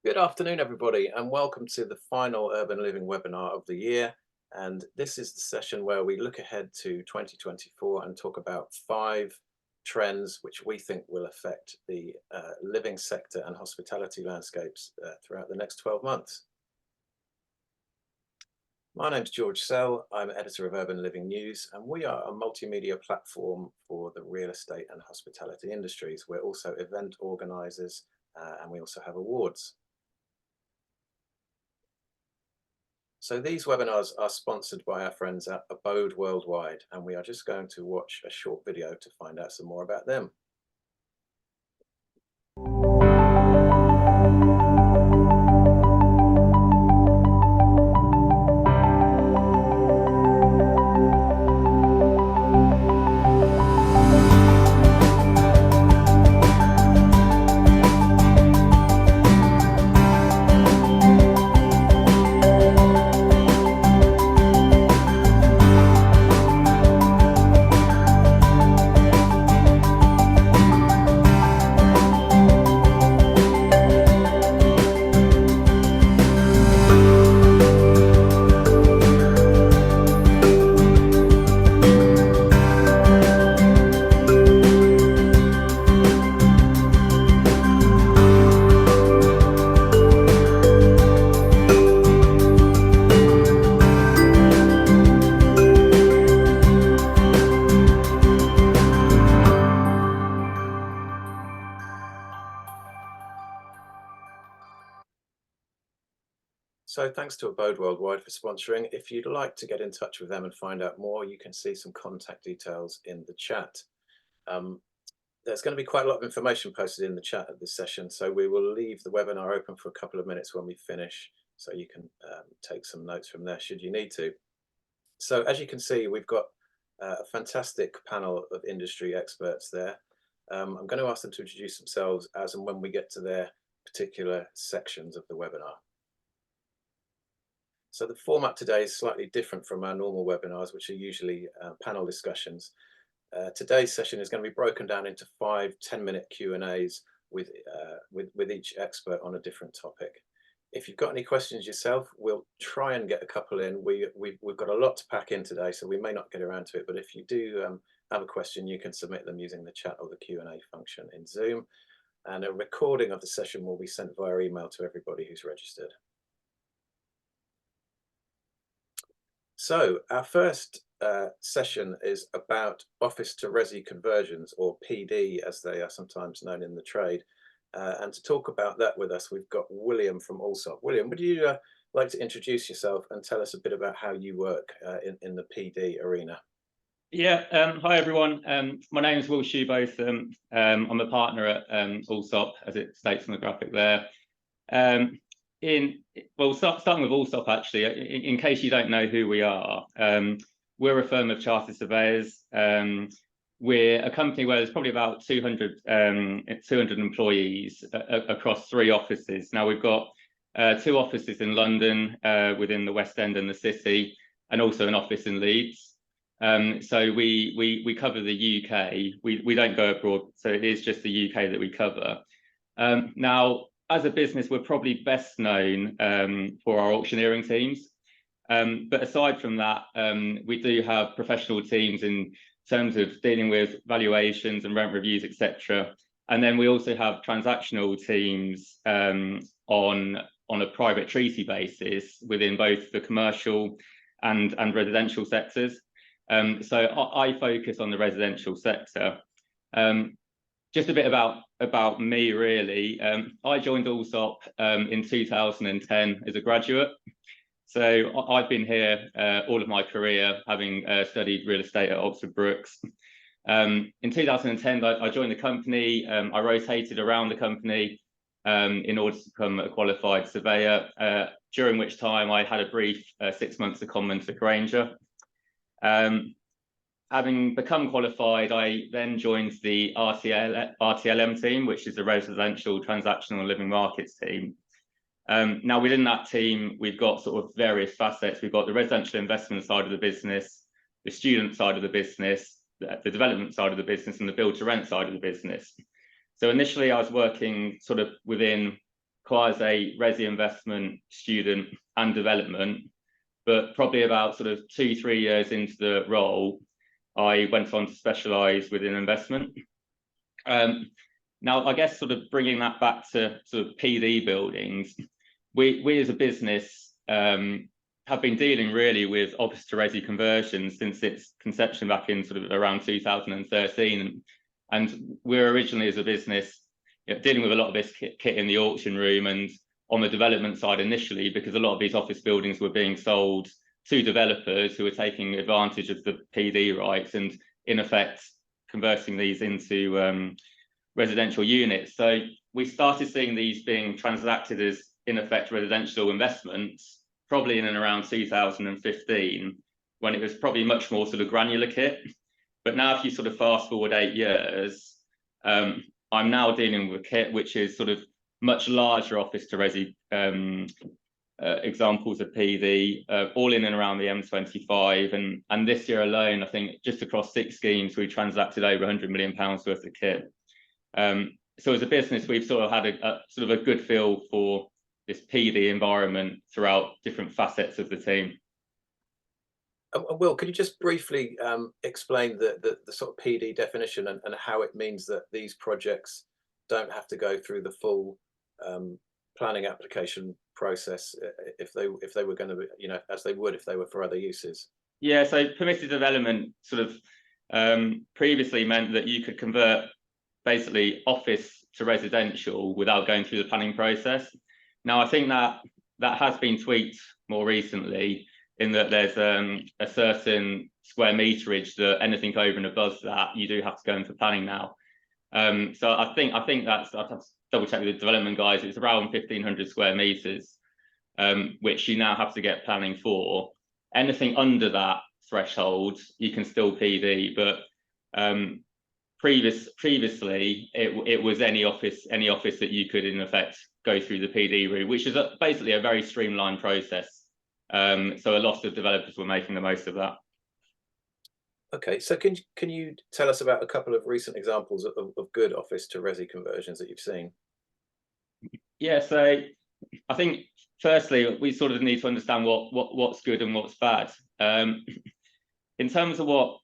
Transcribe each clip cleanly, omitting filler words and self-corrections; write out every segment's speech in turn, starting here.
Good afternoon, everybody, and welcome to the final Urban Living webinar of the year. And this is the session where we look ahead to 2024 and talk about 5 trends which we think will affect the living sector and hospitality landscapes throughout the next 12 months. My name's George Sell. I'm editor of Urban Living News, and we are a multimedia platform for the real estate and hospitality industries. We're also event organisers, and we also have awards. So these webinars are sponsored by our friends at Abode Worldwide, and we are just going to watch a short video to find out some more about them. So thanks to Abode Worldwide for sponsoring. If you'd like to get in touch with them and find out more, you can see some contact details in the chat. There's going to be quite a lot of information posted in the chat at this session, so we will leave the webinar open for a couple of minutes when we finish, so you can take some notes from there should you need to. So as you can see, we've got a fantastic panel of industry experts there. I'm going to ask them to introduce themselves as and when we get to their particular sections of the webinar. So the format today is slightly different from our normal webinars, which are usually panel discussions. Today's session is going to be broken down into 5 10-minute Q&As with each expert on a different topic. If you've got any questions yourself, we'll try and get a couple in. We've got a lot to pack in today, so we may not get around to it. But if you do have a question, you can submit them using the chat or the Q&A function in Zoom. And a recording of the session will be sent via email to everybody who's registered. So our first session is about office to resi conversions, or PD as they are sometimes known in the trade. And to talk about that with us, we've got William from Allsop. William, would you like to introduce yourself and tell us a bit about how you work in the PD arena? Yeah, hi everyone. My name is Will Shoebotham. I'm a partner at Allsop, as it states on the graphic there. Starting with Allsop, actually, in case you don't know who we are, we're a firm of chartered surveyors. We're a company where there's probably about 200 employees across 3 offices. Now we've got 2 offices in London, within the West End and the City, and also an office in Leeds. So we cover the UK. We don't go abroad, so it is just the UK that we cover. Now, as a business, we're probably best known for our auctioneering teams. But aside from that, we do have professional teams in terms of dealing with valuations and rent reviews, etc. And then we also have transactional teams on a private treaty basis within both the commercial and residential sectors. So I focus on the residential sector. Just a bit about me, really. I joined Allsop in 2010 as a graduate. So I've been here all of my career, having studied real estate at Oxford Brookes. In 2010, I joined the company. I rotated around the company in order to become a qualified surveyor, during which time I had a brief 6 months secondment at Granger. Having become qualified, I then joined the RTLM team, which is the Residential Transactional and Living Markets team. Now, within that team, we've got sort of various facets. We've got the residential investment side of the business, the student side of the business, the development side of the business, and the build to rent side of the business. So initially, I was working sort of within quasi-resi investment, student and development. But probably about sort of 2-3 years into the role, I went on to specialise within investment. Now, I guess sort of bringing that back to sort of PD buildings, we as a business have been dealing really with office to resi conversions since its conception back in sort of around 2013. And we're originally as a business dealing with a lot of this kit in the auction room and on the development side initially, because a lot of these office buildings were being sold to developers who were taking advantage of the PD rights and in effect converting these into residential units. So we started seeing these being transacted as in effect residential investments probably in and around 2015, when it was probably much more sort of granular kit. But now if you sort of fast forward 8 years, I'm now dealing with a kit which is sort of much larger office to resi examples of PD, all in and around the M25. And this year alone, I think just across 6 schemes, we transacted over £100 million worth of kit. So as a business, we've sort of had a sort of a good feel for this PD environment throughout different facets of the team. Will, could you just briefly explain the sort of PD definition and how it means that these projects don't have to go through the full planning application process if they were going to be, as they would if they were for other uses? Yeah, so permitted development sort of previously meant that you could convert basically office to residential without going through the planning process. Now, I think that has been tweaked more recently in that there's a certain square meterage that anything over and above that you do have to go in for planning now. So I think that's, I'll have to double check with the development guys, it's around 1,500 square meters, which you now have to get planning for. Anything under that threshold, you can still PD, but previously it was any office that you could in effect go through the PD route, which is basically a very streamlined process. So a lot of developers were making the most of that. Okay, so can you tell us about a couple of recent examples of good office to resi conversions that you've seen? Yeah, so I think firstly we sort of need to understand what's good and what's bad. In terms of what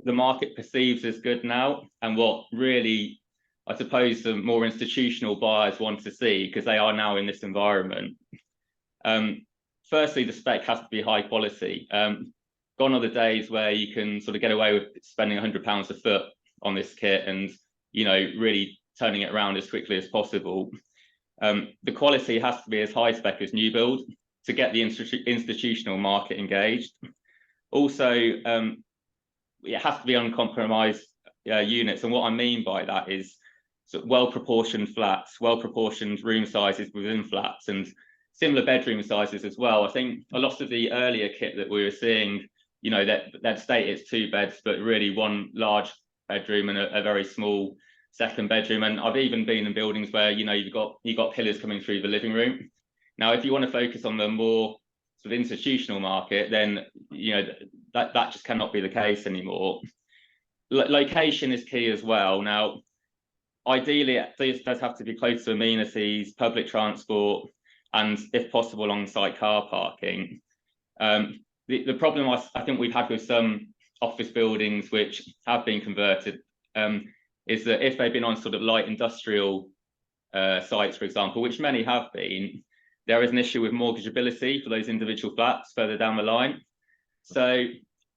the market perceives as good now and what really, I suppose, the more institutional buyers want to see, because they are now in this environment. Firstly, the spec has to be high quality. Gone are the days where you can sort of get away with spending £100 a foot on this kit and, really turning it around as quickly as possible. The quality has to be as high spec as new build to get the institutional market engaged. Also, it has to be uncompromised units. And what I mean by that is sort of well-proportioned flats, well-proportioned room sizes within flats, and similar bedroom sizes as well. I think a lot of the earlier kit that we were seeing, that state it's 2 beds, but really 1 large bedroom and a very small second bedroom. And I've even been in buildings where you've got pillars coming through the living room. Now, if you want to focus on the more sort of institutional market, then that just cannot be the case anymore. Location is key as well. Now, ideally, it does have to be close to amenities, public transport, and if possible, on-site car parking. The problem I think we've had with some office buildings which have been converted is that if they've been on sort of light industrial sites, for example, which many have been, there is an issue with mortgageability for those individual flats further down the line. So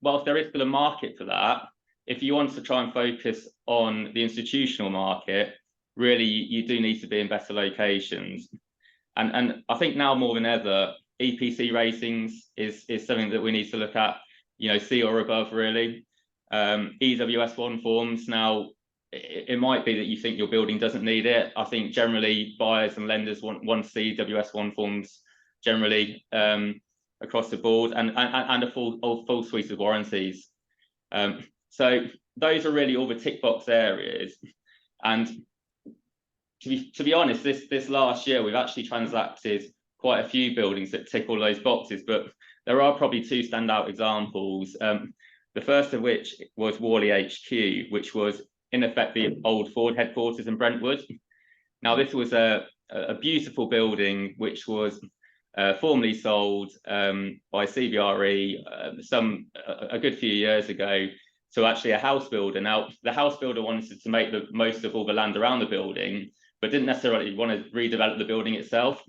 whilst there is still a market for that, if you want to try and focus on the institutional market, really you do need to be in better locations. And I think now more than ever, EPC ratings is something that we need to look at, C or above, really. EWS1 forms, now it might be that you think your building doesn't need it. I think generally buyers and lenders want to see EWS1 forms generally across the board, and a full suite of warranties. So those are really all the tick box areas. And to be honest, this last year we've actually transacted quite a few buildings that tick all those boxes, but there are probably 2 standout examples. The first of which was Worley HQ, which was in effect the old Ford headquarters in Brentwood. Now, this was a a beautiful building which was formerly sold by CBRE a good few years ago to actually a house builder. Now, the house builder wanted to make the most of all the land around the building, but didn't necessarily want to redevelop the building itself.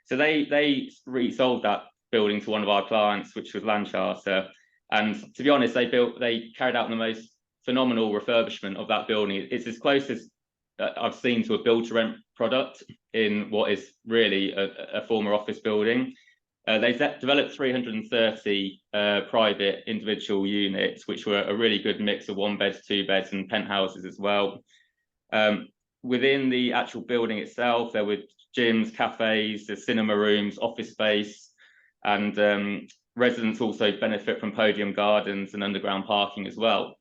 So they resold that building to one of our clients, which was Land Charter. And to be honest, they carried out the most phenomenal refurbishment of that building. It's as close as I've seen to a build-to-rent product in what is really a former office building. They developed 330 private individual units, which were a really good mix of 1-beds, 2-beds, and penthouses as well. Within the actual building itself, there were gyms, cafes, the cinema rooms, office space, and residents also benefit from podium gardens and underground parking as well.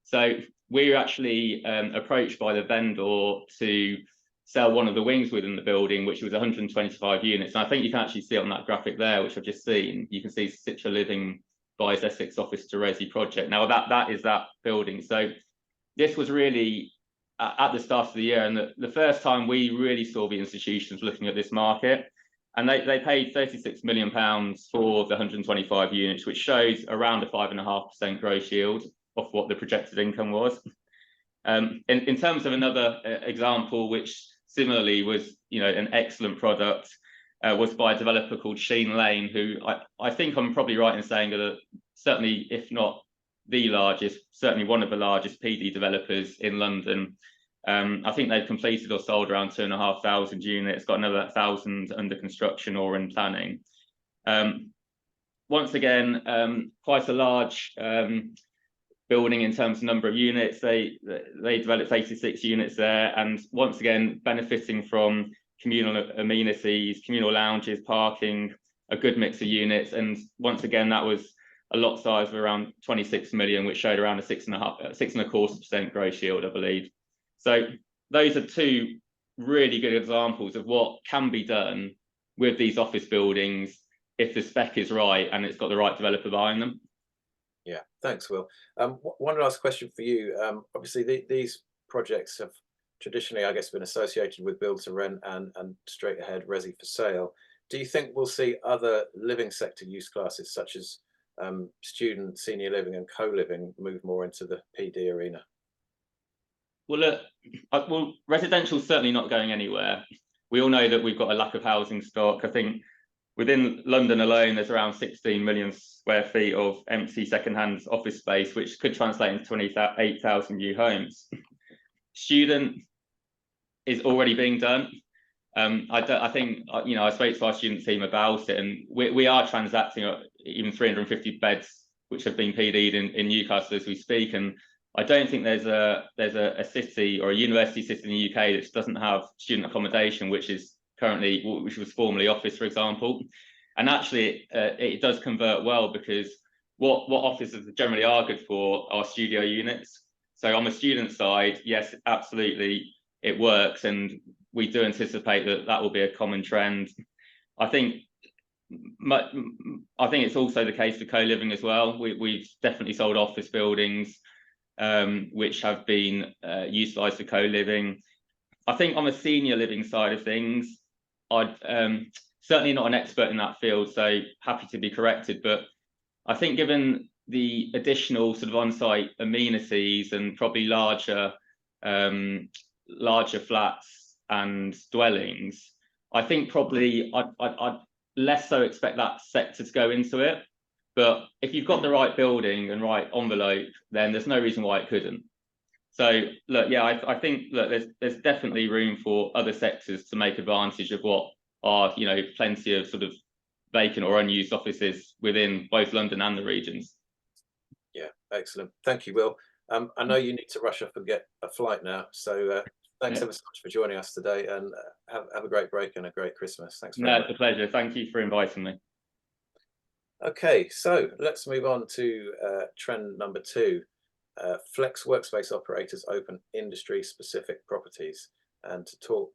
So we were actually approached by the vendor to sell one of the wings within the building, which was 125 units. And I think you can actually see it on that graphic there, which I've just seen. You can see Citra Living buys Essex Office to Resi project. Now that is that building. So this was really at the start of the year, and the first time we really saw the institutions looking at this market. And they paid £36 million for the 125 units, which shows around a 5.5% gross yield of what the projected income was. In terms of another example, which similarly was, an excellent product, was by a developer called Sheen Lane, who I think I'm probably right in saying that certainly, if not the largest, certainly one of the largest PD developers in London. I think they've completed or sold around 2,500 units, got another 1,000 under construction or in planning. Once again, quite a large building in terms of number of units. They developed 86 units there, and once again benefiting from communal amenities, communal lounges, parking, a good mix of units. And once again, that was a lot size of around 26 million, which showed around a 6.25% gross yield, I believe. So those are two really good examples of what can be done with these office buildings if the spec is right and it's got the right developer behind them. Yeah, thanks, Will. One last question for you. Obviously, these projects have traditionally, I guess, been associated with build to rent and straight ahead resi for sale. Do you think we'll see other living sector use classes such as student, senior living and co-living move more into the PD arena? Well, look, residential's certainly not going anywhere. We all know that we've got a lack of housing stock. I think within London alone, there's around 16 million square feet of empty second-hand office space, which could translate into 28,000 new homes. Student is already being done. I think, I spoke to our student team about it, and we are transacting even 350 beds, which have been PD'd in Newcastle as we speak. And I don't think there's a city or a university city in the UK that doesn't have student accommodation, which was formerly office, for example. And actually, it does convert well, because what offices generally are good for are studio units. So on the student side, yes, absolutely, it works, and we do anticipate that will be a common trend. I think it's also the case for co-living as well. We've definitely sold office buildings which have been utilised for co-living. I think on the senior living side of things, I'd certainly not an expert in that field, so happy to be corrected. But I think given the additional sort of on-site amenities and probably larger flats and dwellings, I think probably I'd less so expect that sector to go into it. But if you've got the right building and right envelope, then there's no reason why it couldn't. So look, yeah, I think there's definitely room for other sectors to make advantage of what are, plenty of sort of vacant or unused offices within both London and the regions. Yeah, excellent. Thank you, Will. I know you need to rush off and get a flight now, so thanks ever so much for joining us today, and have a great break and a great Christmas. Thanks very much. No, it's a pleasure. Thank you for inviting me. Okay, so let's move on to trend number 2. Flex workspace operators open industry-specific properties. And to talk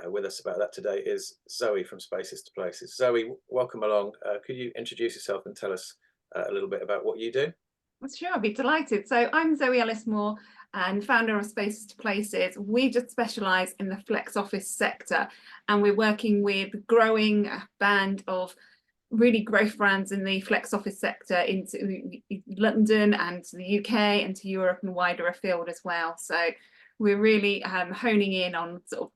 with us about that today is Zoe from Spaces to Places. Zoe, welcome along. Could you introduce yourself and tell us a little bit about what you do? Sure, I'd be delighted. So I'm Zoe Ellis-Moore and founder of Spaces to Places. We just specialise in the flex office sector, and we're working with a growing band of really growth brands in the flex office sector into London and to the UK and to Europe and wider afield as well. So we're really honing in on sort of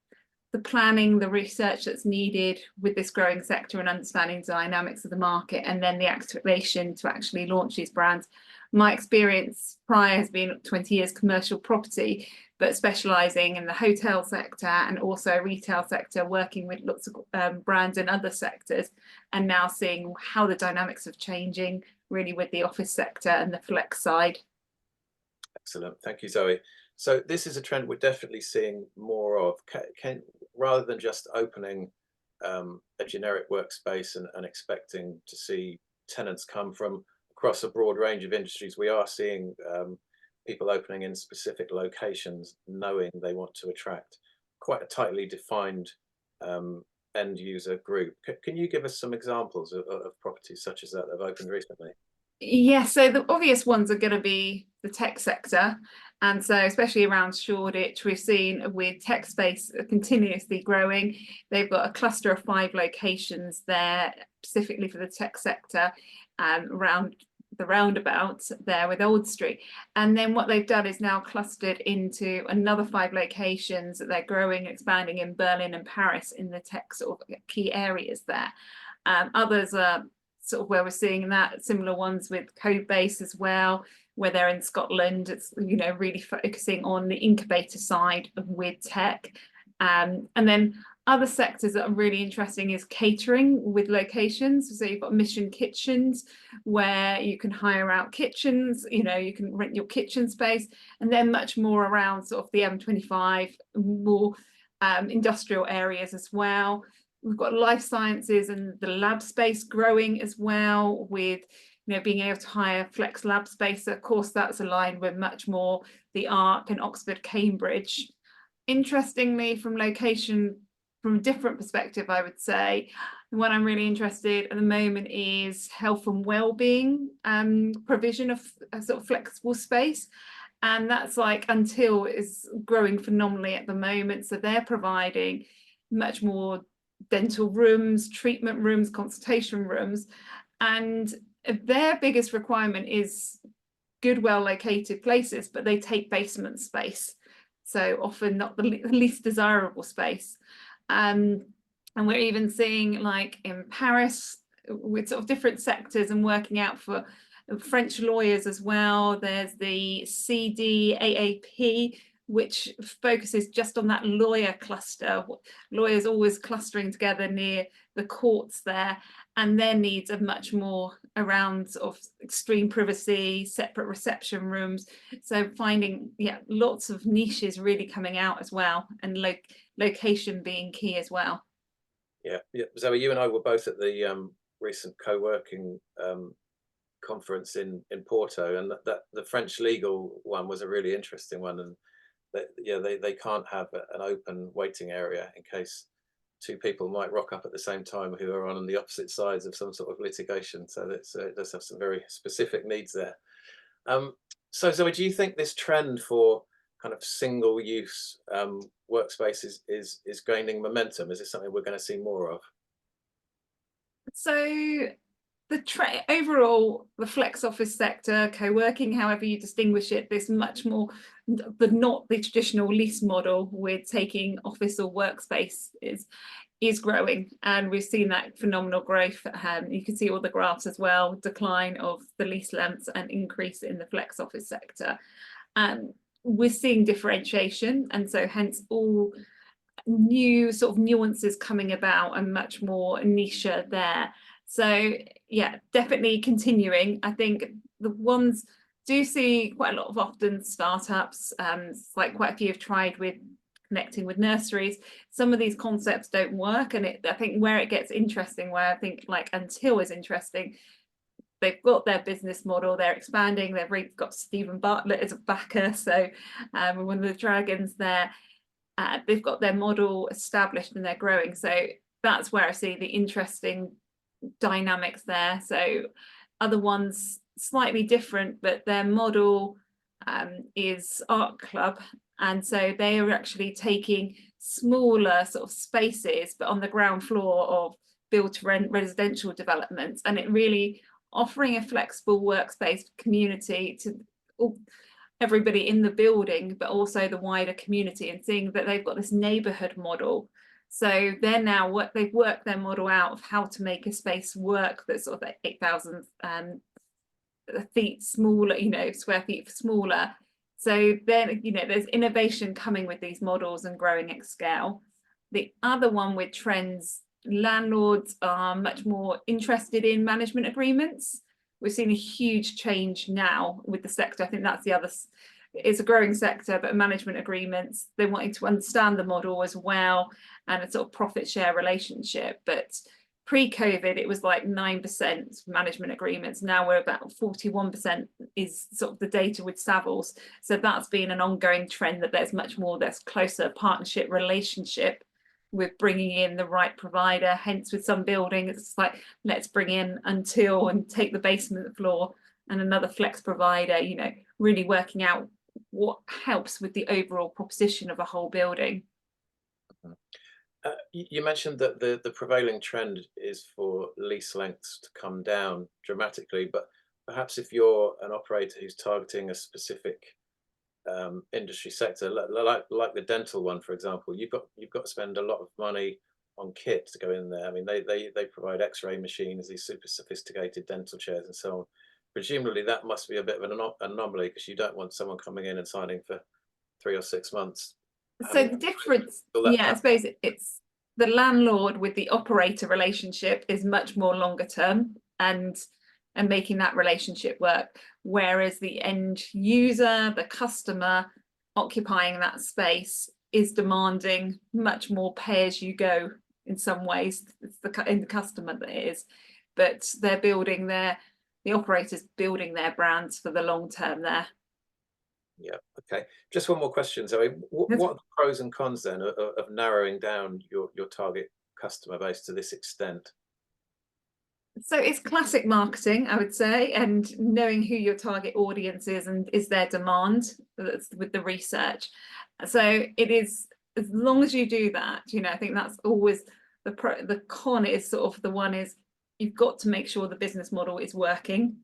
the planning, the research that's needed with this growing sector and understanding the dynamics of the market, and then the activation to actually launch these brands. My experience prior has been 20 years commercial property, but specialising in the hotel sector and also retail sector, working with lots of brands in other sectors, and now seeing how the dynamics are changing really with the office sector and the flex side. Excellent, thank you, Zoe. So this is a trend we're definitely seeing more of. Rather than just opening a generic workspace and expecting to see tenants come from across a broad range of industries, we are seeing people opening in specific locations, knowing they want to attract quite a tightly defined end user group. Can you give us some examples of properties such as that have opened recently? Yeah, so the obvious ones are going to be the tech sector. And so especially around Shoreditch, we've seen with tech space continuously growing. They've got a cluster of 5 locations there, specifically for the tech sector, around the roundabout there with Old Street. And then what they've done is now clustered into another 5 locations that they're growing, expanding in Berlin and Paris in the tech sort of key areas there. Others are sort of where we're seeing that, similar ones with Codebase as well, where they're in Scotland. It's, you know, really focusing on the incubator side with tech. And then other sectors that are really interesting is catering with locations. So you've got mission kitchens where you can hire out kitchens, you know, you can rent your kitchen space, and then much more around sort of the M25, more industrial areas as well. We've got life sciences and the lab space growing as well, with, you know, being able to hire flex lab space. Of course, that's aligned with much more the ARC and Oxford, Cambridge. Interestingly, from location, from a different perspective, I would say, the one I'm really interested at the moment is health and well-being provision of a sort of flexible space. And that's like Until is growing phenomenally at the moment. So they're providing much more dental rooms, treatment rooms, consultation rooms, and their biggest requirement is good, well located places, but they take basement space, so often not the least desirable space. And we're even seeing, like in Paris, with sort of different sectors and working out for French lawyers as well. There's the CDAAP, which focuses just on that lawyer cluster. Lawyers always clustering together near the courts there, and their needs are much more around sort of extreme privacy, separate reception rooms. So finding, yeah, lots of niches really coming out as well, and location being key as well. Yeah, Zoe, you and I were both at the recent co-working conference in Porto, and that the French legal one was a really interesting one. And they can't have an open waiting area in case 2 people might rock up at the same time who are on the opposite sides of some sort of litigation. So it does have some very specific needs there. So Zoe, do you think this trend for kind of single-use workspaces is gaining momentum? Is this something we're going to see more of? So overall, the flex office sector, co-working, however you distinguish it, this much more, but not the traditional lease model with taking office or workspace is growing, and we've seen that phenomenal growth. You can see all the graphs as well, decline of the lease lengths and increase in the flex office sector. We're seeing differentiation, and so hence all new sort of nuances coming about and much more niche there. So yeah, definitely continuing. I think the ones do see quite a lot of often startups, like quite a few have tried with connecting with nurseries. Some of these concepts don't work, and I think where it gets interesting, where I think like Until is interesting, they've got their business model, they're expanding, they've got Stephen Bartlett as a backer, so one of the dragons there. They've got their model established and they're growing. So that's where I see the interesting dynamics there. So other ones slightly different, but their model is Art Club, and so they are actually taking smaller sort of spaces, but on the ground floor of build-to-rent residential developments, and it really offering a flexible workspace community to everybody in the building, but also the wider community, and seeing that they've got this neighborhood model. So they're now they've worked their model out of how to make a space work that's sort of 8,000 feet smaller, square feet smaller. So then, there's innovation coming with these models and growing at scale. The other one with trends, landlords are much more interested in management agreements. We've seen a huge change now with the sector. I think that's the other, it's a growing sector, but management agreements, they're wanting to understand the model as well, and a sort of profit share relationship. But pre-COVID, it was like 9% management agreements. Now we're about 41% is sort of the data with Savills. So that's been an ongoing trend, that there's much more, there's closer partnership relationship with bringing in the right provider. Hence with some buildings, it's like, let's bring in Until and take the basement floor and another flex provider, really working out what helps with the overall proposition of a whole building. You mentioned that the prevailing trend is for lease lengths to come down dramatically, but perhaps if you're an operator who's targeting a specific industry sector, like the dental one, for example, you've got to spend a lot of money on kit to go in there. I mean, they provide X-ray machines, these super sophisticated dental chairs, and so on. Presumably, that must be a bit of an anomaly, because you don't want someone coming in and signing for 3 or 6 months. So the difference, I suppose it's the landlord with the operator relationship is much more longer term and making that relationship work. Whereas the end user, the customer occupying that space, is demanding much more pay as you go in some ways. It's the customer that it is, but they're building the operators building their brands for the long term there. Yeah. Okay. Just one more question, Zoe. What are the pros and cons then of narrowing down your target customer base to this extent? So it's classic marketing, I would say, and knowing who your target audience is and is their demand with the research. So it is, as long as you do that, I think that's always the pro. The con is sort of the one is you've got to make sure the business model is working.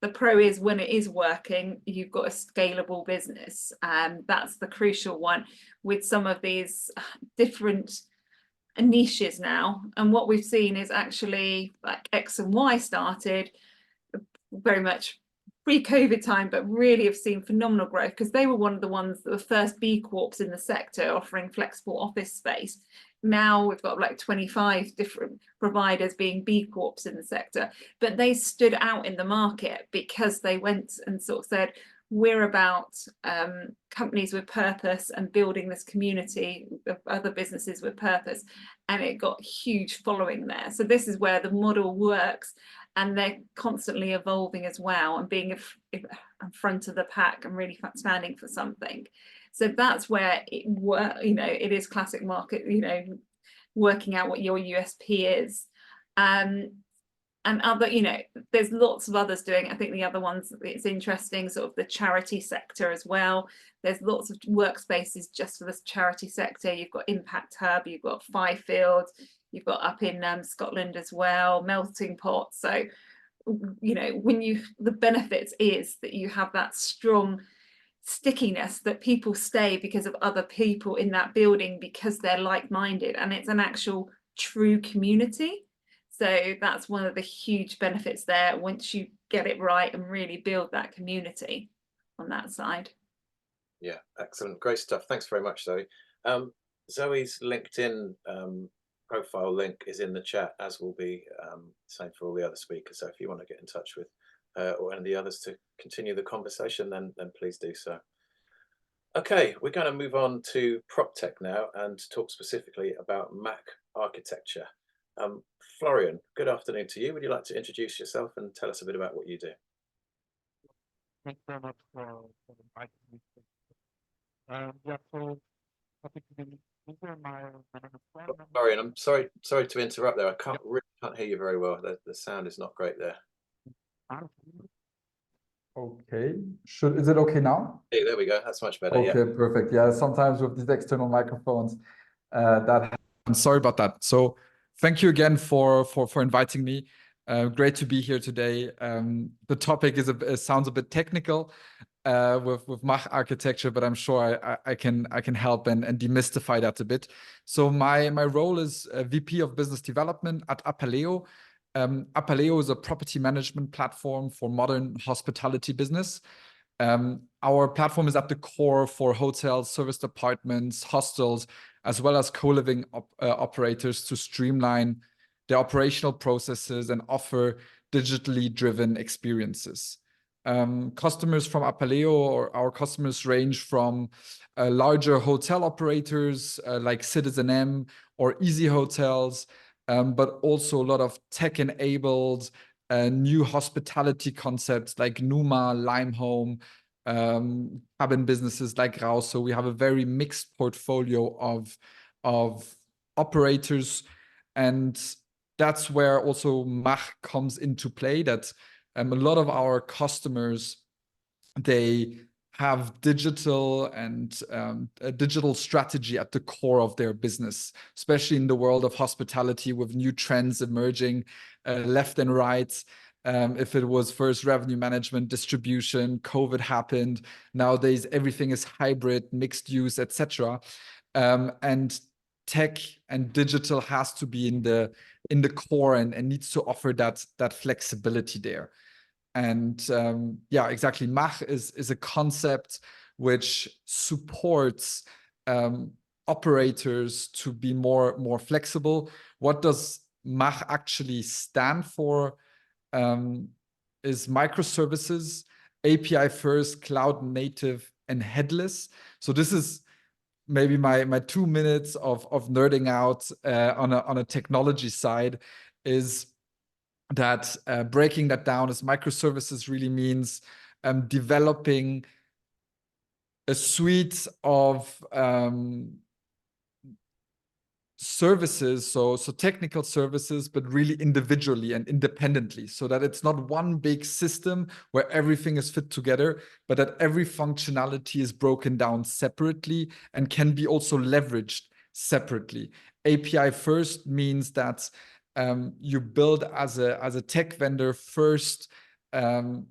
The pro is when it is working, you've got a scalable business, and that's the crucial one with some of these different niches now. And what we've seen is actually like X and Y started very much pre-COVID time, but really have seen phenomenal growth because they were one of the ones that were first B Corps in the sector offering flexible office space. Now we've got like 25 different providers being B Corps in the sector, but they stood out in the market because they went and sort of said, we're about companies with purpose and building this community of other businesses with purpose, and it got huge following there. So this is where the model works, and they're constantly evolving as well and being in front of the pack and really standing for something. So that's where it is classic market, working out what your USP is. And other, there's lots of others doing it. I think the other ones, it's interesting, sort of the charity sector as well. There's lots of workspaces just for this charity sector. You've got Impact Hub, you've got Fifield, you've got up in Scotland as well, Melting Pot. So, the benefits is that you have that strong stickiness, that people stay because of other people in that building because they're like-minded, and it's an actual true community. So that's one of the huge benefits there once you get it right and really build that community on that side. Yeah, excellent. Great stuff. Thanks very much, Zoe. Zoe's LinkedIn profile link is in the chat, as will be same for all the other speakers. So if you want to get in touch with or any of the others to continue the conversation, then please do so. Okay, we're going to move on to PropTech now and talk specifically about Mac architecture. Florian, good afternoon to you. Would you like to introduce yourself and tell us a bit about what you do? Thanks very much for inviting me. Yeah, so happy to be here. My name is Florian. Florian, I'm sorry to interrupt there. I really can't hear you very well. The sound is not great there. Okay. Is it okay now? Hey, there we go. That's much better. Yeah. Okay, perfect. Yeah, sometimes with these external microphones, I'm sorry about that. So thank you again for inviting me. Great to be here today. The topic sounds a bit technical with Mach architecture, but I'm sure I can help and demystify that a bit. So my role is VP of Business Development at Apaleo. Apaleo is a property management platform for modern hospitality business. Our platform is at the core for hotels, serviced apartments, hostels, as well as co-living operators to streamline their operational processes and offer digitally driven experiences. Customers from Apaleo, or our customers, range from larger hotel operators like Citizen M or Easy Hotels, but also a lot of tech-enabled new hospitality concepts like Numa, Limehome, cabin businesses like Raus. So we have a very mixed portfolio of operators, and that's where also Mach comes into play. That a lot of our customers, they have digital and a digital strategy at the core of their business, especially in the world of hospitality with new trends emerging left and right. If it was first revenue management, distribution, COVID happened. Nowadays, everything is hybrid, mixed use, etc. And tech and digital has to be in the core and needs to offer that flexibility there. And yeah, exactly. Mach is a concept which supports operators to be more flexible. What does Mach actually stand for? Is microservices, API first, cloud native, and headless. So this is maybe my 2 minutes of nerding out on a technology side, is that breaking that down as microservices really means developing a suite of services, so technical services, but really individually and independently, so that it's not one big system where everything is fit together, but that every functionality is broken down separately and can be also leveraged separately. API first means that you build as a tech vendor first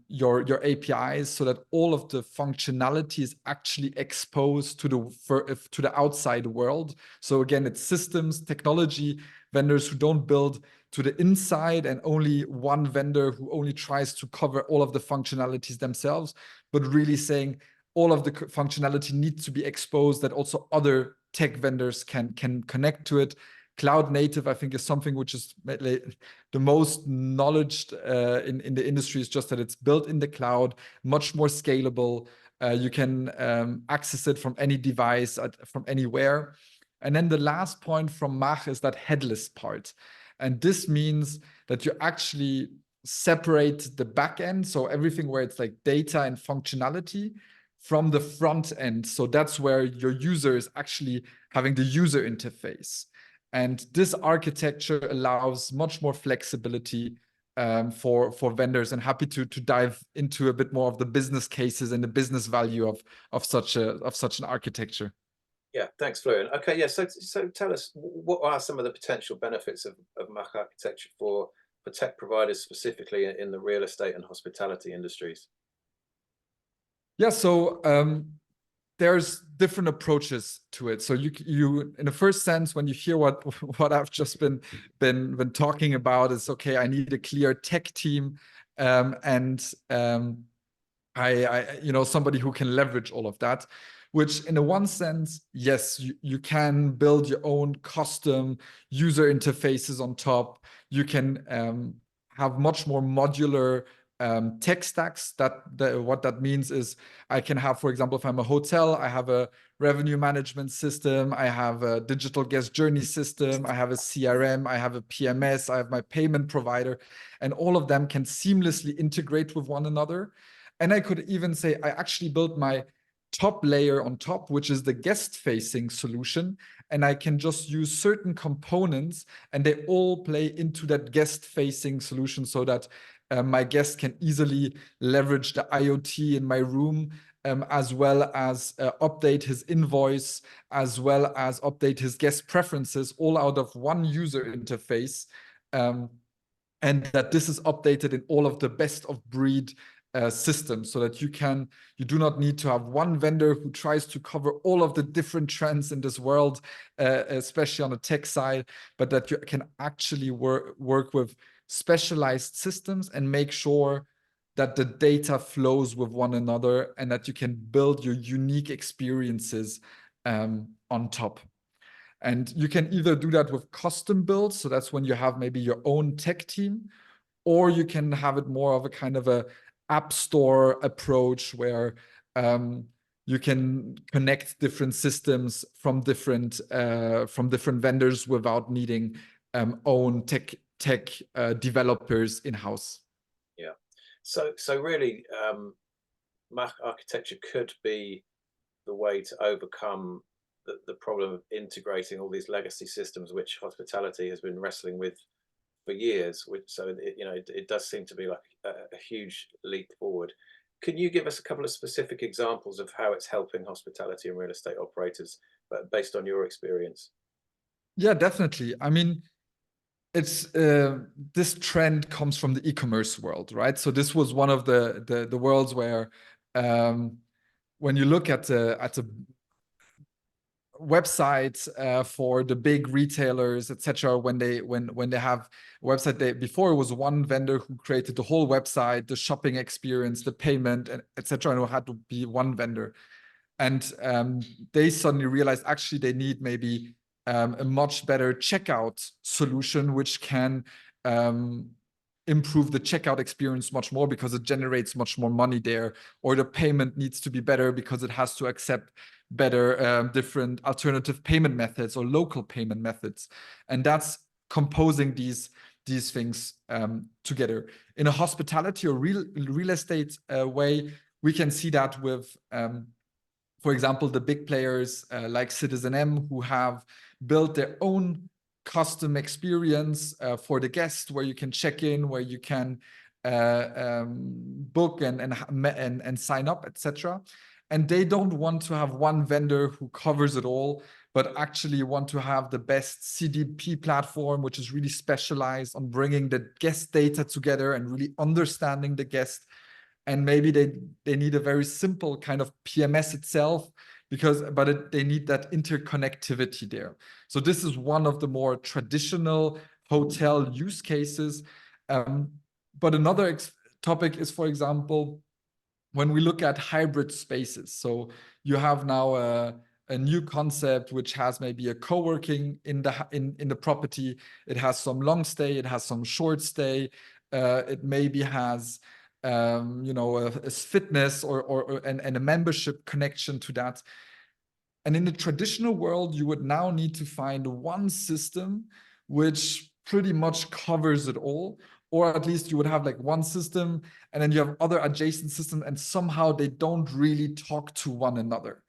your APIs, so that all of the functionality is actually exposed to the outside world. So again, it's systems, technology vendors who don't build to the inside, and only one vendor who only tries to cover all of the functionalities themselves, but really saying all of the functionality needs to be exposed, that also other tech vendors can connect to it. Cloud native, I think, is something which is the most knowledged in the industry. Is just that it's built in the cloud, much more scalable. You can access it from any device, from anywhere. And then the last point from Mach is that headless part. And this means that you actually separate the back end, so everything where it's like data and functionality, from the front end. So that's where your user is actually having the user interface. And this architecture allows much more flexibility for vendors, and happy to dive into a bit more of the business cases and the business value of such an architecture. Yeah, thanks, Florian. Okay, yeah. So tell us, what are some of the potential benefits of Mach architecture for tech providers, specifically in the real estate and hospitality industries? Yeah, so there's different approaches to it. So you in the first sense, when you hear what I've just been talking about, is okay, I need a clear tech team, and I somebody who can leverage all of that. Which in a one sense, yes, you can build your own custom user interfaces on top. You can have much more modular tech stacks. What that means is I can have, for example, if I'm a hotel, I have a revenue management system, I have a digital guest journey system, I have a CRM, I have a PMS, I have my payment provider, and all of them can seamlessly integrate with one another. And I could even say I actually built my top layer on top, which is the guest-facing solution, and I can just use certain components, and they all play into that guest-facing solution, so that my guests can easily leverage the IoT in my room, as well as update his invoice, as well as update his guest preferences, all out of one user interface. And that this is updated in all of the best of breed systems, so that you do not need to have one vendor who tries to cover all of the different trends in this world, especially on the tech side, but that you can actually work with specialized systems and make sure that the data flows with one another, and that you can build your unique experiences on top. And you can either do that with custom builds, so that's when you have maybe your own tech team, or you can have it more of a kind of a app store approach where you can connect different systems from different vendors without needing own tech developers in-house. Yeah. So really, Mach architecture could be the way to overcome the problem of integrating all these legacy systems, which hospitality has been wrestling with for years. So it does seem to be like a huge leap forward. Can you give us a couple of specific examples of how it's helping hospitality and real estate operators, but based on your experience? Yeah, definitely. I mean, it's this trend comes from the e-commerce world, right? So this was one of the worlds where when you look at the websites for the big retailers, etc., when they have a website, before it was one vendor who created the whole website, the shopping experience, the payment, and etc., and it had to be one vendor. And they suddenly realized actually they need maybe a much better checkout solution, which can improve the checkout experience much more because it generates much more money there, or the payment needs to be better because it has to accept better different alternative payment methods or local payment methods. And that's composing these things together. In a hospitality or real estate way, we can see that with for example, the big players like Citizen M, who have built their own custom experience for the guest, where you can check in, where you can book and sign up, etc. And they don't want to have one vendor who covers it all, but actually want to have the best CDP platform, which is really specialized on bringing the guest data together and really understanding the guest. And maybe they need a very simple kind of PMS itself, but they need that interconnectivity there. So this is one of the more traditional hotel use cases. But another topic is, for example, when we look at hybrid spaces. So you have now a new concept which has maybe a co-working in the property. It has some long stay, it has some short stay, it maybe has a fitness and a membership connection to that. And in the traditional world, you would now need to find one system which pretty much covers it all, or at least you would have like one system and then you have other adjacent systems, and somehow they don't really talk to one another.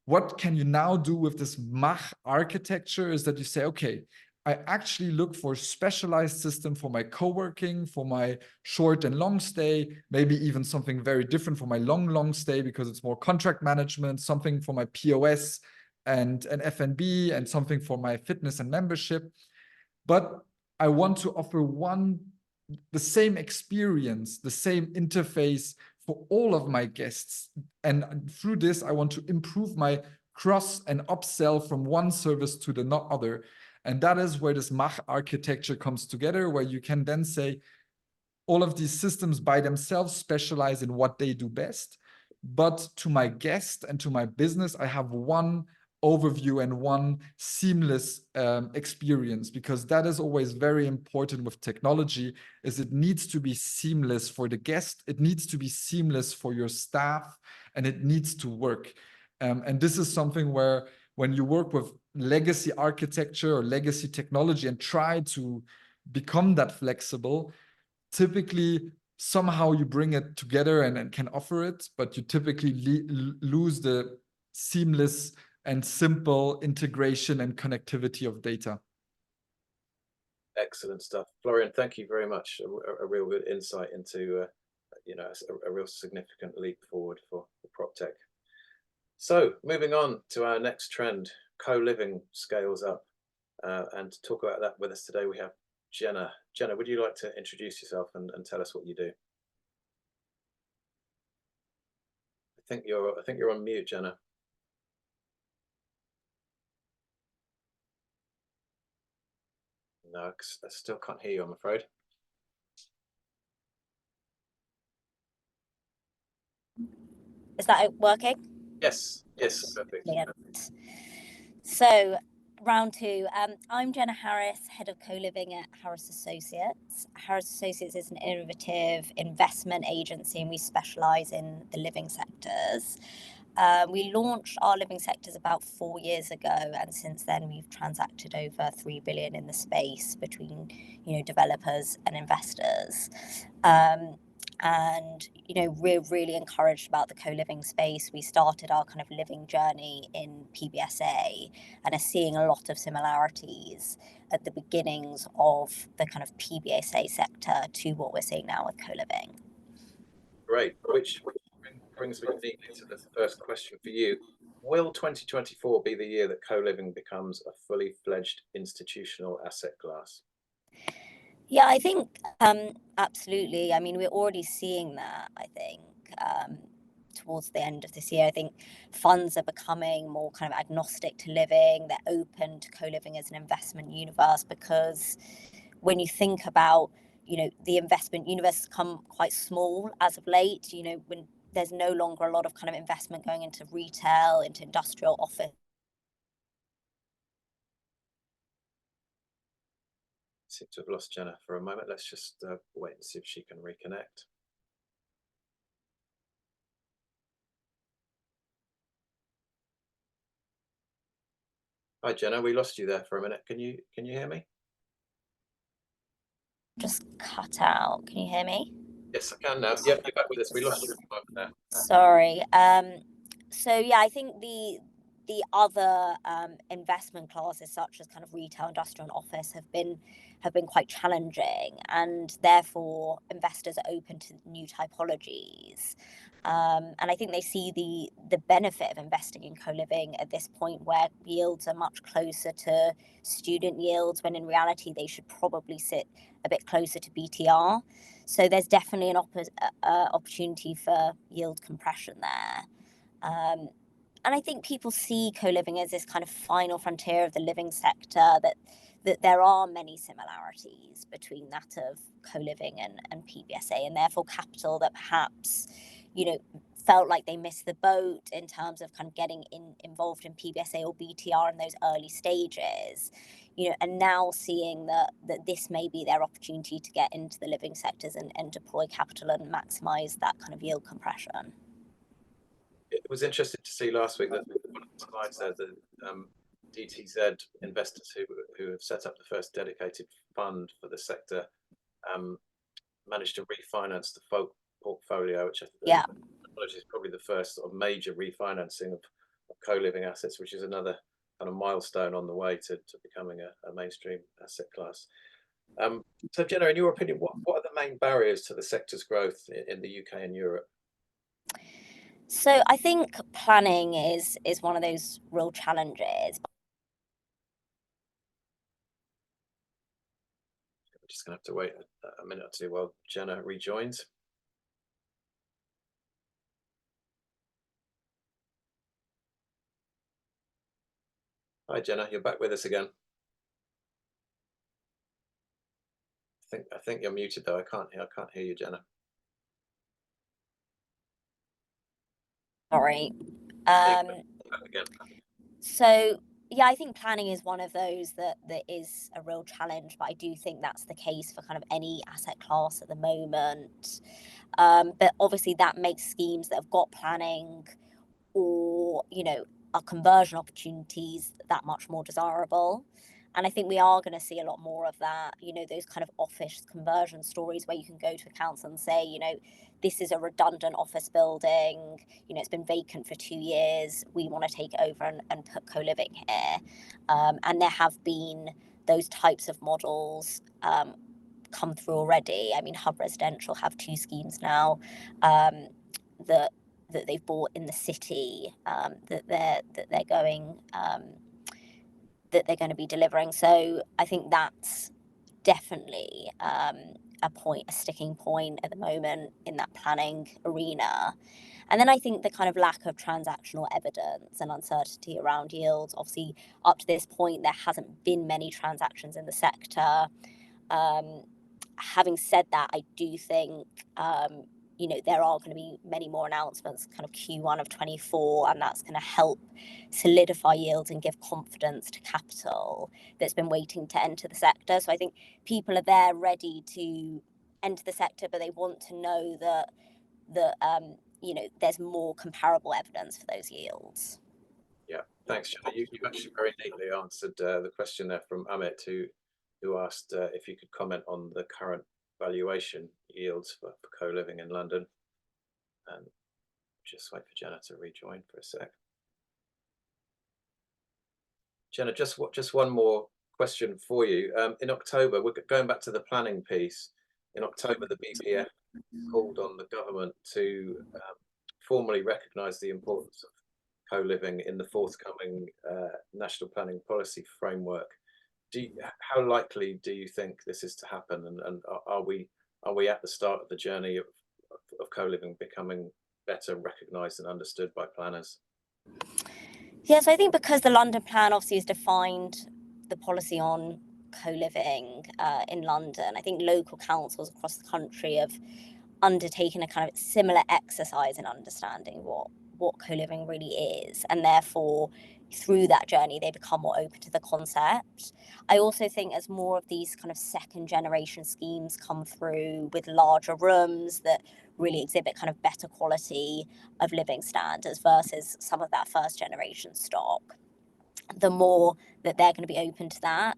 What can you now do with this Mach architecture is that you say, okay, I actually look for a specialized system for my co-working, for my short and long stay, maybe even something very different for my long stay because it's more contract management, something for my POS and F&B, and something for my fitness and membership. But I want to offer the same experience, the same interface for all of my guests. And through this, I want to improve my cross and upsell from one service to the other. And that is where this Mach architecture comes together, where you can then say all of these systems by themselves specialize in what they do best. But to my guest and to my business, I have one overview and one seamless experience, because that is always very important with technology, is it needs to be seamless for the guest, it needs to be seamless for your staff, and it needs to work. And this is something where when you work with legacy architecture or legacy technology and try to become that flexible, typically somehow you bring it together and can offer it, but you typically lose the seamless and simple integration and connectivity of data. Excellent stuff. Florian, thank you very much. A real good insight into, you know, a real significant leap forward for prop tech. So moving on to our next trend, co-living scales up. And to talk about that with us today, we have Jenna. Jenna, would you like to introduce yourself and tell us what you do? I think you're on mute, Jenna. No, I still can't hear you, I'm afraid. Is that working? Yes, yes, perfect. Brilliant. So round two, I'm Jenna Harris, head of co-living at Harris Associates. Harris Associates is an innovative investment agency and we specialise in the living sectors. We launched our living sectors about 4 years ago, and since then we've transacted over 3 billion in the space between, you know, developers and investors. And, you know, we're really encouraged about the co-living space. We started our kind of living journey in PBSA and are seeing a lot of similarities at the beginnings of the kind of PBSA sector to what we're seeing now with co-living. Great, which brings me neatly to the first question for you. Will 2024 be the year that co-living becomes a fully fledged institutional asset class? Yeah, I think absolutely. I mean, we're already seeing that, I think, towards the end of this year. I think funds are becoming more kind of agnostic to living. They're open to co-living as an investment universe because when you think about, you know, the investment universe has become quite small as of late, you know, when there's no longer a lot of kind of investment going into retail, into industrial office. Seem to have lost Jenna for a moment. Let's just wait and see if she can reconnect. Hi Jenna, we lost you there for a minute. Can you hear me? Just cut out. Can you hear me? Yes, I can now. Yep, you're back with us. We lost you for a moment there. Sorry. So yeah, I think the other investment classes such as kind of retail, industrial and office have been quite challenging, and therefore investors are open to new typologies. And I think they see the benefit of investing in co-living at this point where yields are much closer to student yields, when in reality they should probably sit a bit closer to BTR. So there's definitely an opportunity for yield compression there. And I think people see co-living as this kind of final frontier of the living sector, that there are many similarities between that of co-living and PBSA, and therefore capital that perhaps, you know, felt like they missed the boat in terms of kind of getting involved in PBSA or BTR in those early stages, you know, and now seeing that this may be their opportunity to get into the living sectors and deploy capital and maximize that kind of yield compression. It was interesting to see last week that one of the slides said that DTZ investors who have set up the first dedicated fund for the sector managed to refinance the folk portfolio, which I think is probably the first sort of major refinancing of co-living assets, which is another kind of milestone on the way to becoming a mainstream asset class. So Jenna, in your opinion, what are the main barriers to the sector's growth in the UK and Europe? So I think planning is one of those real challenges. We're just going to have to wait a minute or two while Jenna rejoins. Hi Jenna, you're back with us again. I think you're muted though. I can't hear you, Jenna. Sorry. Again. So yeah, I think planning is one of those that is a real challenge, but I do think that's the case for kind of any asset class at the moment. But obviously that makes schemes that have got planning or, you know, are conversion opportunities that much more desirable. And I think we are going to see a lot more of that, you know, those kind of office conversion stories where you can go to a council and say, you know, this is a redundant office building, you know, it's been vacant for 2 years, we want to take it over and put co-living here. And there have been those types of models come through already. I mean, Hub Residential have 2 schemes now that they've bought in the city that they're going to be delivering. So I think that's definitely a sticking point at the moment in that planning arena. And then I think the kind of lack of transactional evidence and uncertainty around yields. Obviously, up to this point, there hasn't been many transactions in the sector. Having said that, I do think there are going to be many more announcements kind of Q1 of 24, and that's going to help solidify yields and give confidence to capital that's been waiting to enter the sector. So I think people are there ready to enter the sector, but they want to know that there's more comparable evidence for those yields. Yeah, thanks, Jenna. You actually very neatly answered the question there from Amit, who asked if you could comment on the current valuation yields for co-living in London. And just wait for Jenna to rejoin for a sec. Jenna, just one more question for you. In October, we're going back to the planning piece. In October, the BPF called on the government to formally recognise the importance of co-living in the forthcoming National Planning Policy Framework. How likely do you think this is to happen, and are we at the start of the journey of co-living becoming better recognised and understood by planners? Yes, I think because the London Plan obviously has defined the policy on co-living in London, I think local councils across the country have undertaken a kind of similar exercise in understanding what co-living really is, and therefore through that journey they become more open to the concept. I also think as more of these kind of second generation schemes come through with larger rooms that really exhibit kind of better quality of living standards versus some of that first generation stock, the more that they're going to be open to that.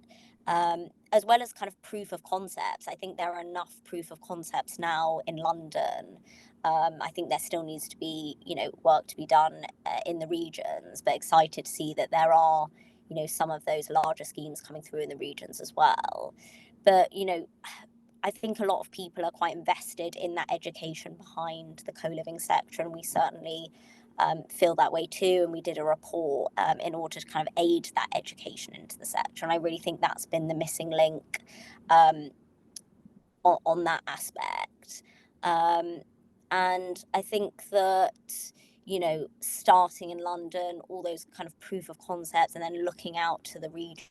As well as kind of proof of concepts. I think there are enough proof of concepts now in London. I think there still needs to be, work to be done in the regions, but excited to see that there are, some of those larger schemes coming through in the regions as well. But, I think a lot of people are quite invested in that education behind the co-living sector, and we certainly feel that way too. And we did a report in order to kind of aid that education into the sector. And I really think that's been the missing link on that aspect. And I think that, starting in London, all those kind of proof of concepts, and then looking out to the region.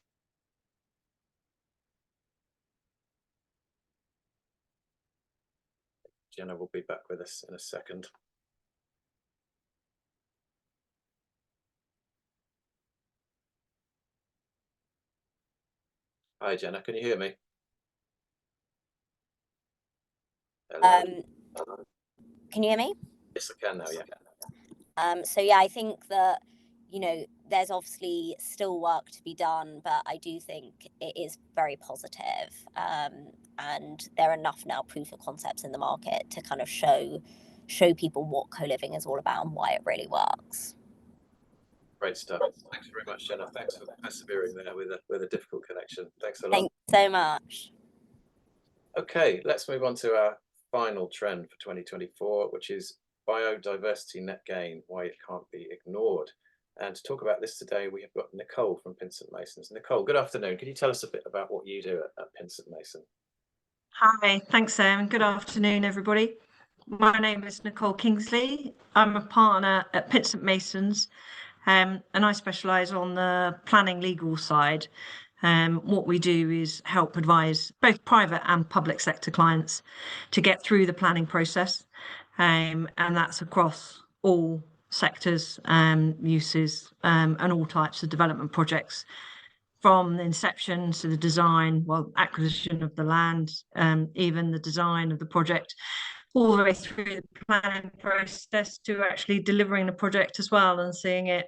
Jenna will be back with us in a second. Hi, Jenna, can you hear me? Hello? Can you hear me? Yes, I can now, yeah. So yeah, I think that, there's obviously still work to be done, but I do think it is very positive. And there are enough now proof of concepts in the market to kind of show people what co-living is all about and why it really works. Great stuff. Thanks very much, Jenna. Thanks for persevering there with a difficult connection. Thanks a lot. Thanks so much. Okay, let's move on to our final trend for 2024, which is biodiversity net gain, why it can't be ignored. And to talk about this today, we have got Nicholle from Pinsent Masons. Nicholle, good afternoon. Can you tell us a bit about what you do at Pinsent Mason? Hi, thanks, Sam. Good afternoon, everybody. My name is Nicholle Kingsley. I'm a partner at Pinsent Masons, and I specialise on the planning legal side. What we do is help advise both private and public sector clients to get through the planning process, and that's across all sectors, uses, and all types of development projects, from the inception to the design, acquisition of the land, even the design of the project, all the way through the planning process to actually delivering the project as well and seeing it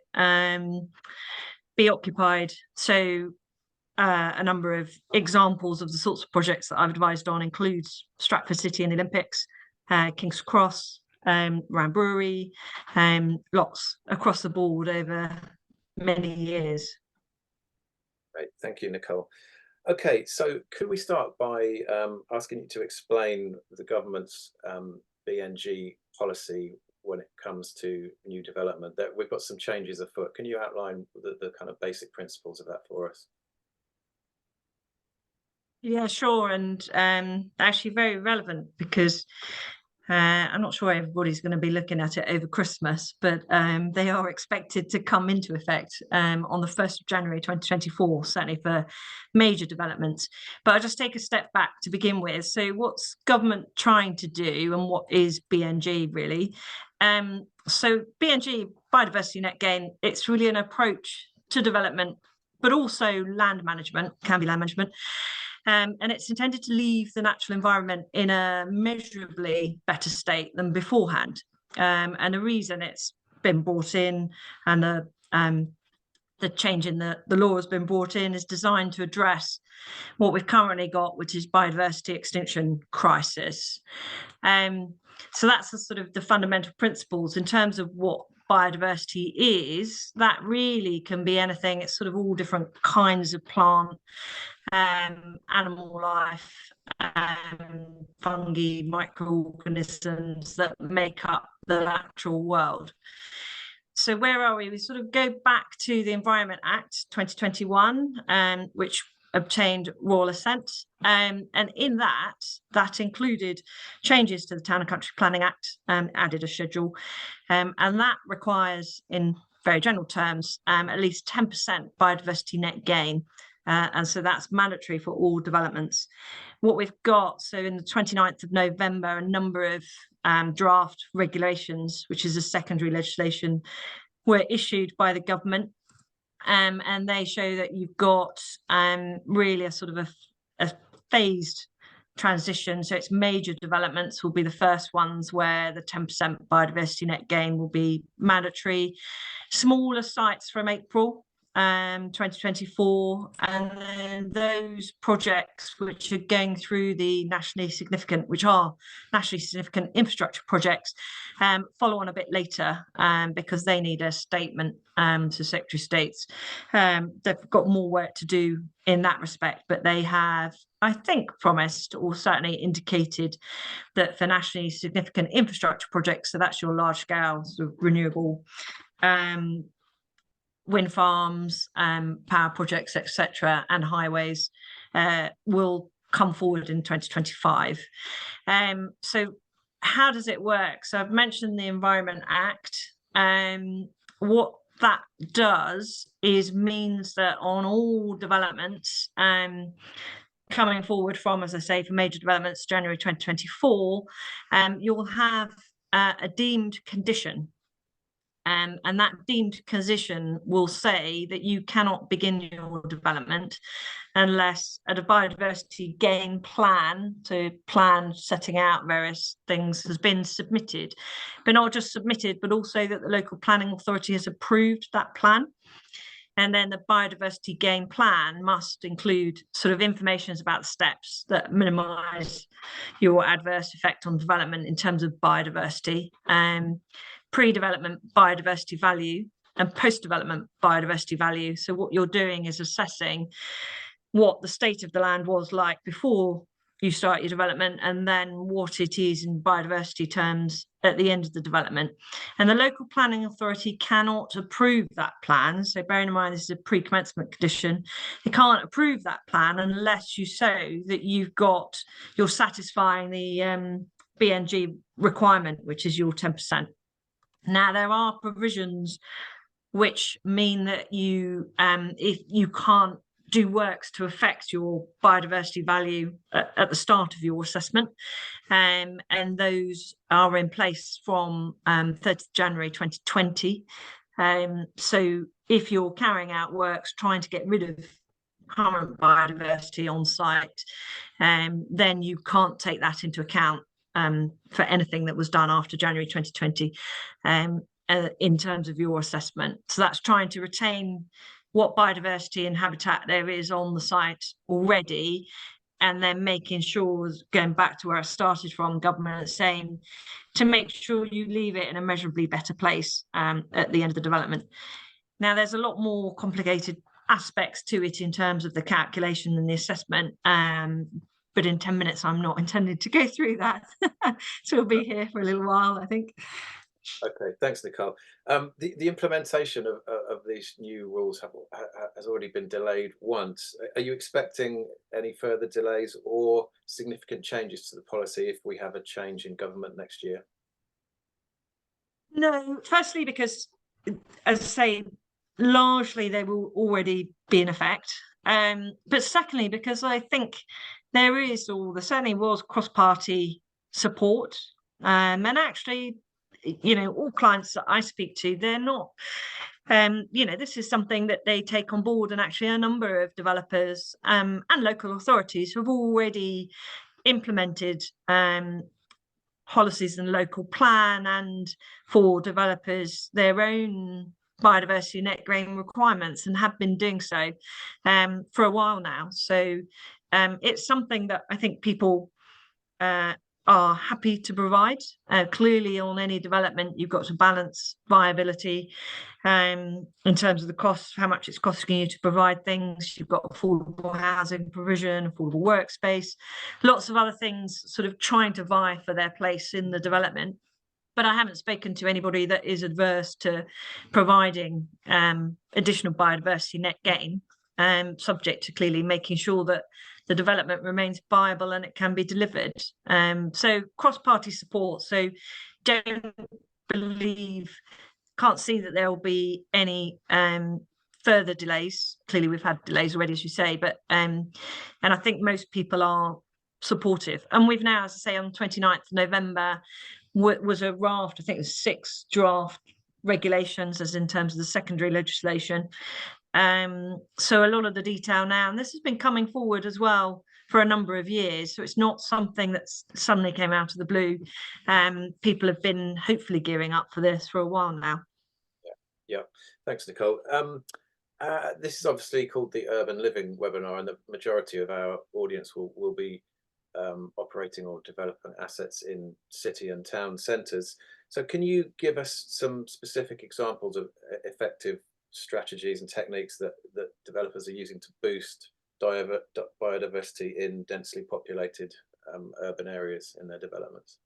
be occupied. So a number of examples of the sorts of projects that I've advised on includes Stratford City and the Olympics, King's Cross, Round Brewery, lots across the board over many years. Great, thank you, Nicholle. Okay, so could we start by asking you to explain the government's BNG policy when it comes to new development? That we've got some changes afoot. Can you outline the kind of basic principles of that for us? Yeah, sure. And actually very relevant because I'm not sure everybody's going to be looking at it over Christmas, but they are expected to come into effect on the 1st of January 2024, certainly for major developments. But I'll just take a step back to begin with. So what's government trying to do and what is BNG really? So BNG, biodiversity net gain, it's really an approach to development, but also land management, can be land management. And it's intended to leave the natural environment in a measurably better state than beforehand. And the reason it's been brought in and the change in the law has been brought in is designed to address what we've currently got, which is biodiversity extinction crisis. So that's the sort of the fundamental principles in terms of what biodiversity is. That really can be anything. It's sort of all different kinds of plant, animal life, fungi, microorganisms that make up the natural world. So where are we? We sort of go back to the Environment Act 2021, which obtained royal assent. And in that included changes to the Town and Country Planning Act, added a schedule. And that requires, in very general terms, at least 10% biodiversity net gain. And so that's mandatory for all developments. What we've got, so in the 29th of November, a number of draft regulations, which is a secondary legislation, were issued by the government. And they show that you've got really a sort of a phased transition. So it's major developments will be the first ones where the 10% biodiversity net gain will be mandatory. Smaller sites from April 2024, and then those projects which are going through the nationally significant infrastructure projects follow on a bit later because they need a statement to Secretary of States. They've got more work to do in that respect, but they have, I think, promised or certainly indicated that for nationally significant infrastructure projects, so that's your large scale sort of renewable wind farms, power projects, etc., and highways will come forward in 2025. So how does it work? So I've mentioned the Environment Act. What that does is means that on all developments coming forward from, as I say, for major developments, January 2024, you'll have a deemed condition. And that deemed condition will say that you cannot begin your development unless a biodiversity gain plan, so plan setting out various things, has been submitted, but not just submitted, but also that the local planning authority has approved that plan. And then the biodiversity gain plan must include sort of information about the steps that minimise your adverse effect on development in terms of biodiversity. Pre-development biodiversity value and post-development biodiversity value. So what you're doing is assessing what the state of the land was like before you start your development and then what it is in biodiversity terms at the end of the development. And the local planning authority cannot approve that plan. So bearing in mind this is a pre-commencement condition, they can't approve that plan unless you show that you're satisfying the BNG requirement, which is your 10%. Now, there are provisions which mean that you, if you can't do works to affect your biodiversity value at the start of your assessment, and those are in place from 30th January 2020. So if you're carrying out works trying to get rid of current biodiversity on site, then you can't take that into account for anything that was done after January 2020 in terms of your assessment. So that's trying to retain what biodiversity and habitat there is on the site already, and then making sure, going back to where I started from, government saying to make sure you leave it in a measurably better place at the end of the development. Now, there's a lot more complicated aspects to it in terms of the calculation and the assessment. But in 10 minutes, I'm not intending to go through that. So we'll be here for a little while, I think. Okay, thanks, Nicholle. The implementation of these new rules has already been delayed once. Are you expecting any further delays or significant changes to the policy if we have a change in government next year? No, firstly, because, as I say, largely they will already be in effect. But secondly, because I think there certainly was cross-party support. And actually, all clients that I speak to, they're not, this is something that they take on board, and actually a number of developers and local authorities have already implemented policies and local plan, and for developers their own biodiversity net gain requirements, and have been doing so for a while now. So it's something that I think people are happy to provide. Clearly, on any development, you've got to balance viability in terms of the cost, how much it's costing you to provide things. You've got affordable housing provision, affordable workspace, lots of other things sort of trying to vie for their place in the development. But I haven't spoken to anybody that is adverse to providing additional biodiversity net gain, subject to clearly making sure that the development remains viable and it can be delivered. So cross-party support. So can't see that there will be any further delays. Clearly, we've had delays already, as you say, but and I think most people are supportive. And we've now, as I say, on 29th of November, was a raft, I think it was 6 draft regulations, as in terms of the secondary legislation. So a lot of the detail now, and this has been coming forward as well for a number of years, so it's not something that suddenly came out of the blue. People have been hopefully gearing up for this for a while now. Yeah. Thanks, Nicholle. This is obviously called the Urban Living webinar, and the majority of our audience will be operating or developing assets in city and town centres. So can you give us some specific examples of effective strategies and techniques that developers are using to boost biodiversity in densely populated urban areas in their developments?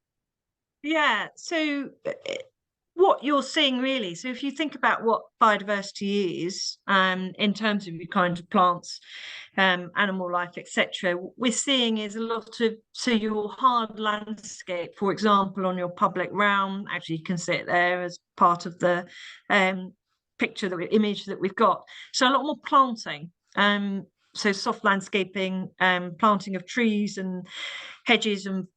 Yeah, so what you're seeing really, so if you think about what biodiversity is in terms of your kind of plants, animal life, etc., what we're seeing is a lot of, so your hard landscape, for example, on your public realm, actually you can see it there as part of the image that we've got. So a lot more planting, so soft landscaping, planting of trees and hedges and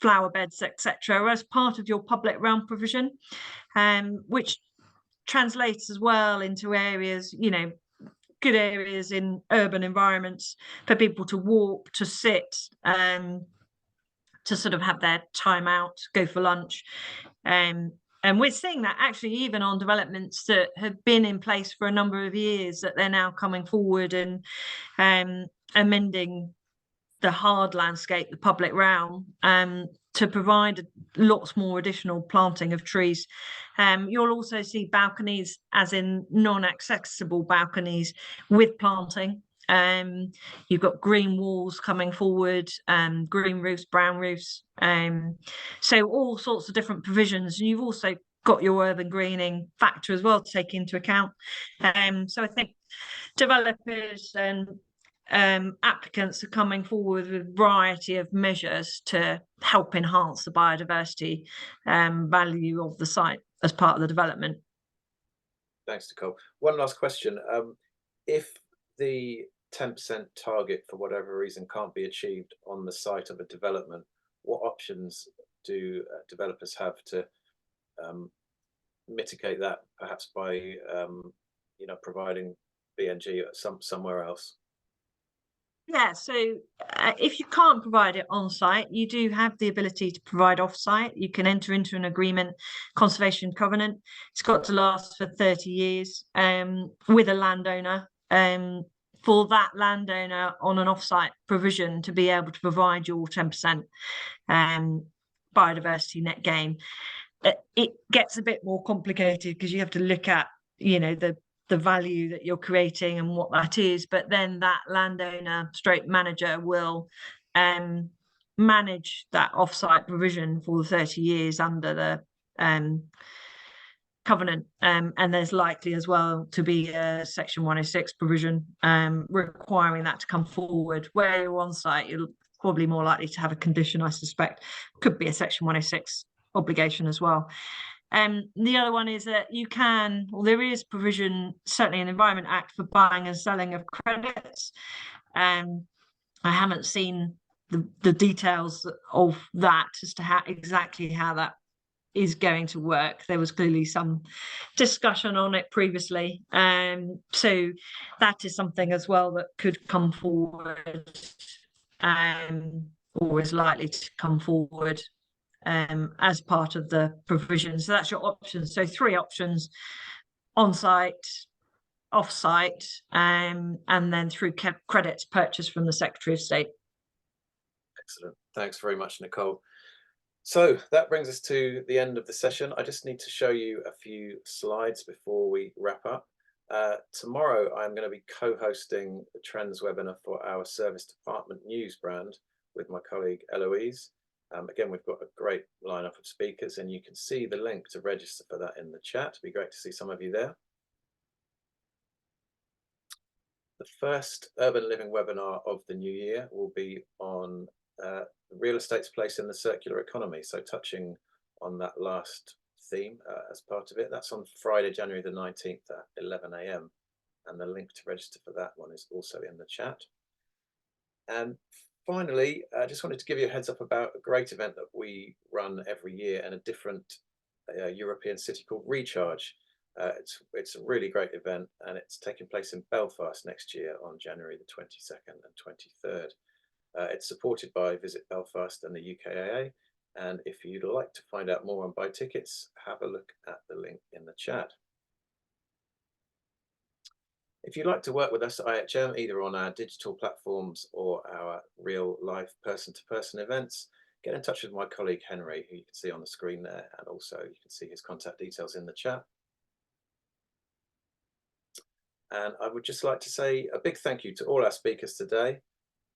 flower beds, etc., as part of your public realm provision, which translates as well into areas, good areas in urban environments for people to walk, to sit, to sort of have their time out, go for lunch. And we're seeing that actually even on developments that have been in place for a number of years, that they're now coming forward and amending the hard landscape, the public realm, to provide lots more additional planting of trees. You'll also see balconies, as in non-accessible balconies, with planting. You've got green walls coming forward, green roofs, brown roofs, so all sorts of different provisions. And you've also got your urban greening factor as well to take into account. So I think developers and applicants are coming forward with a variety of measures to help enhance the biodiversity value of the site as part of the development. Thanks, Nicholle. One last question. If the 10% target, for whatever reason, can't be achieved on the site of a development, what options do developers have to mitigate that, perhaps by providing BNG somewhere else? Yeah, so if you can't provide it on site, you do have the ability to provide off site. You can enter into an agreement, conservation covenant. It's got to last for 30 years with a landowner, for that landowner on an off site provision to be able to provide your 10% biodiversity net gain. It gets a bit more complicated because you have to look at the the value that you're creating and what that is, but then that landowner stroke manager will manage that offsite provision for the 30 years under the covenant, and there's likely as well to be a section 106 provision requiring that to come forward. Where you're on site, you're probably more likely to have a condition, I suspect. Could be a section 106 obligation as well. The other one is that you can, well, there is provision certainly in the Environment Act for buying and selling of credits. I haven't seen the details of that as to exactly how that is going to work. There was clearly some discussion on it previously, so that is something as well that could come forward, or is likely to come forward as part of the provision. So that's your options. So 3 options: on-site, off-site, and then through credits purchased from the Secretary of State. Excellent. Thanks very much, Nicholle. So that brings us to the end of the session. I just need to show you a few slides before we wrap up. Tomorrow, I'm going to be co-hosting the Trends webinar for our Service Department News brand with my colleague Eloise. Again, we've got a great lineup of speakers, and you can see the link to register for that in the chat. It'd be great to see some of you there. The first urban living webinar of the new year will be on real estate's place in the circular economy. So touching on that last theme as part of it. That's on Friday, January the 19th at 11 AM. And the link to register for that one is also in the chat. And finally, I just wanted to give you a heads up about a great event that we run every year in a different European city called Recharge. It's a really great event, and it's taking place in Belfast next year on January the 22nd and 23rd. It's supported by Visit Belfast and the UKAA, and if you'd like to find out more and buy tickets, have a look at the link in the chat. If you'd like to work with us at IHM, either on our digital platforms or our real life person-to-person events, get in touch with my colleague Henry, who you can see on the screen there, and also you can see his contact details in the chat. And I would just like to say a big thank you to all our speakers today.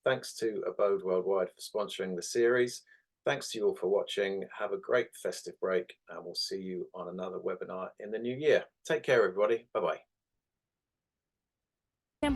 Thanks to Abode Worldwide for sponsoring the series. Thanks to you all for watching. Have a great festive break, and we'll see you on another webinar in the new year. Take care, everybody. Bye-bye.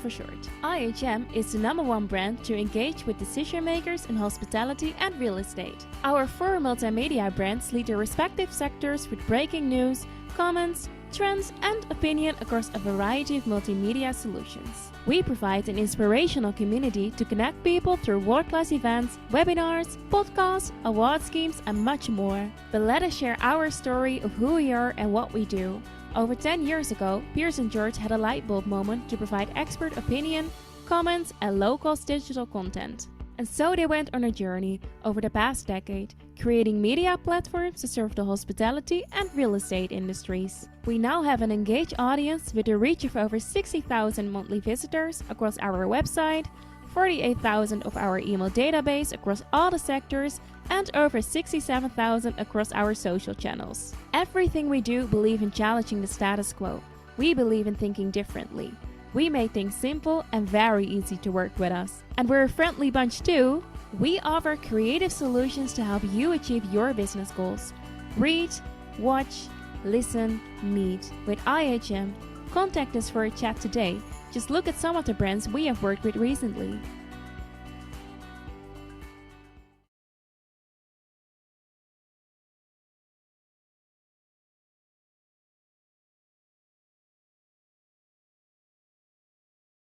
For short. IHM is the #1 brand to engage with decision makers in hospitality and real estate. Our 4 multimedia brands lead their respective sectors with breaking news, comments, trends and opinion across a variety of multimedia solutions. We provide an inspirational community to connect people through world-class events, webinars, podcasts, award schemes and much more. But let us share our story of who we are and what we do. Over 10 years ago, Piers & George had a light bulb moment to provide expert opinion, comments and low-cost digital content. And so they went on a journey over the past decade, creating media platforms to serve the hospitality and real estate industries. We now have an engaged audience with a reach of over 60,000 monthly visitors across our website, 48,000 of our email database across all the sectors, and over 67,000 across our social channels. Everything we do believe in challenging the status quo. We believe in thinking differently. We make things simple and very easy to work with us. And we're a friendly bunch too. We offer creative solutions to help you achieve your business goals. Read, watch, listen, meet with IHM. Contact us for a chat today. Just look at some of the brands we have worked with recently.